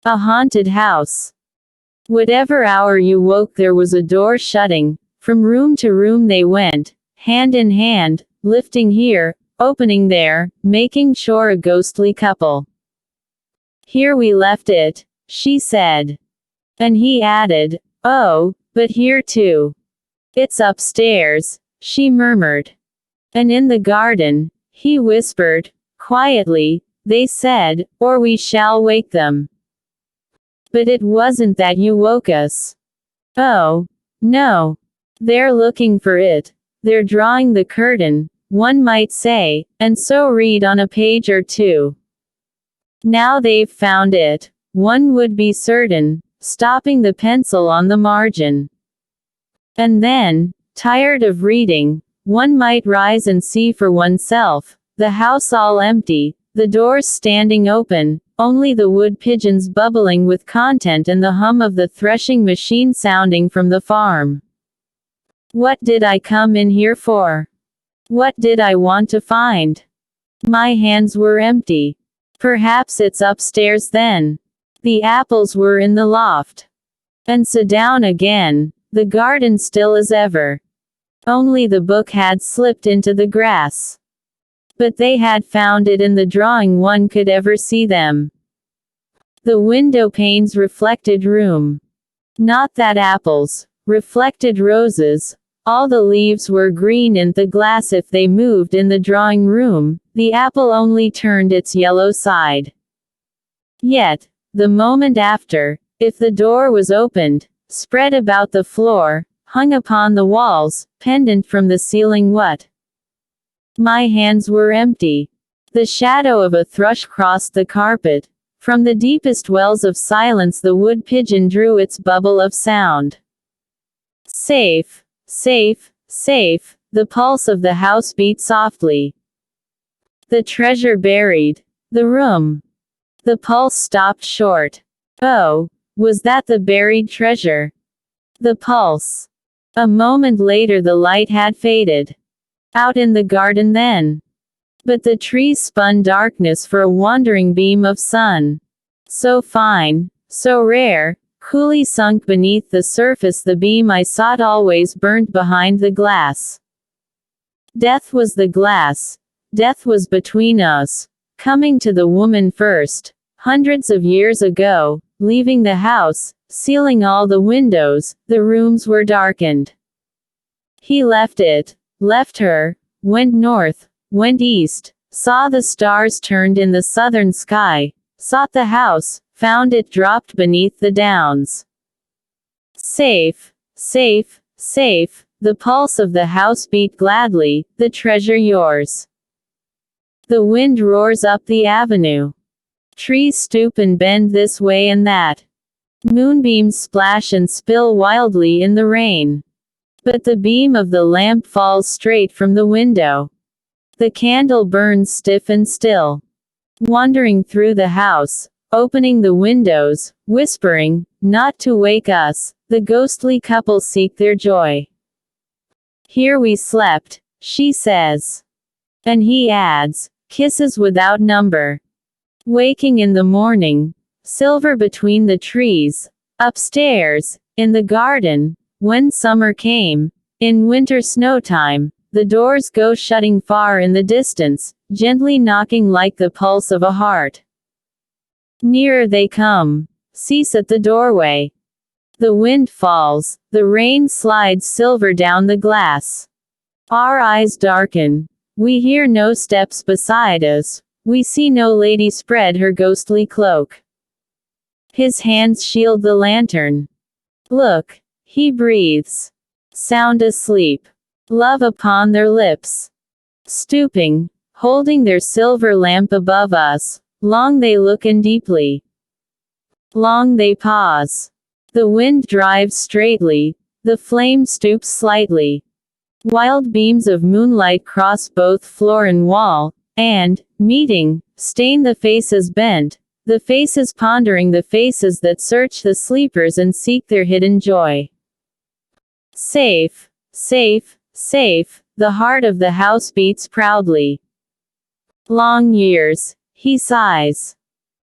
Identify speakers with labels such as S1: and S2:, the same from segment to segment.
S1: A haunted house. Whatever hour you woke, there was a door shutting. From room to room they went, hand in hand, lifting here, opening there, making sure a ghostly couple. Here we left it, she said. And he added, oh, but here too. It's upstairs, she murmured. And in the garden, he whispered, quietly, they said, or we shall wake them. But it wasn't that you woke us. Oh, no. They're looking for it. They're drawing the curtain, one might say, and so read on a page or two. Now they've found it, one would be certain, stopping the pencil on the margin. And then, tired of reading, one might rise and see for oneself, the house all empty, the doors standing open, only the wood pigeons bubbling with content and the hum of the threshing machine sounding from the farm. What did I come in here for? What did I want to find? My hands were empty. Perhaps it's upstairs then. The apples were in the loft. And so down again, the garden still as ever. Only the book had slipped into the grass. But they had found it in the drawing, one could ever see them. The window panes reflected room. Not that apples, reflected roses. All the leaves were green in the glass if they moved in the drawing room, the apple only turned its yellow side. Yet, the moment after, if the door was opened, spread about the floor, hung upon the walls, pendant from the ceiling what? My hands were empty. The shadow of a thrush crossed the carpet. From the deepest wells of silence the wood pigeon drew its bubble of sound. Safe. Safe, safe, the pulse of the house beat softly. The treasure buried. The room. The pulse stopped short. Oh, was that the buried treasure? The pulse. A moment later the light had faded. Out in the garden then. But the trees spun darkness for a wandering beam of sun. So fine, so rare, coolly sunk beneath the surface the beam I sought always burnt behind the glass. Death was the glass. Death was between us. Coming to the woman first, hundreds of years ago, leaving the house, sealing all the windows, the rooms were darkened. He left it, left her, went north, went east, saw the stars turned in the southern sky, sought the house, found it dropped beneath the downs. Safe, safe, safe, the pulse of the house beat gladly, the treasure yours. The wind roars up the avenue. Trees stoop and bend this way and that. Moonbeams splash and spill wildly in the rain. But the beam of the lamp falls straight from the window. The candle burns stiff and still. Wandering through the house, opening the windows, whispering, not to wake us, the ghostly couple seek their joy. Here we slept, she says. And he adds, kisses without number. Waking in the morning, silver between the trees, upstairs, in the garden, when summer came, in winter snow time, the doors go shutting far in the distance, gently knocking like the pulse of a heart. Nearer they come, cease at the doorway. The wind falls, the rain slides silver down the glass. Our eyes darken. We hear no steps beside us. We see no lady spread her ghostly cloak. His hands shield the lantern. Look, he breathes. Sound asleep. Love upon their lips. Stooping, holding their silver lamp above us, long they look and deeply. Long they pause. The wind drives straightly, the flame stoops slightly. Wild beams of moonlight cross both floor and wall, and, meeting, stain the faces bent, the faces pondering, the faces that search the sleepers and seek their hidden joy. Safe, safe, safe, the heart of the house beats proudly. Long years, he sighs.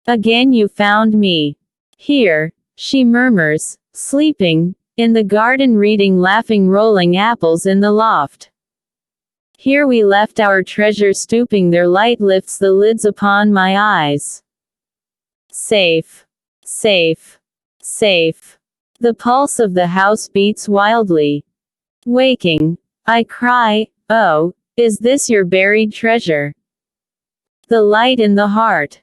S1: Again you found me. Here, she murmurs, sleeping, in the garden reading, laughing, rolling apples in the loft. Here we left our treasure stooping, their light lifts the lids upon my eyes. Safe. Safe. Safe. The pulse of the house beats wildly. Waking, I cry, oh, is this your buried treasure? The light in the heart.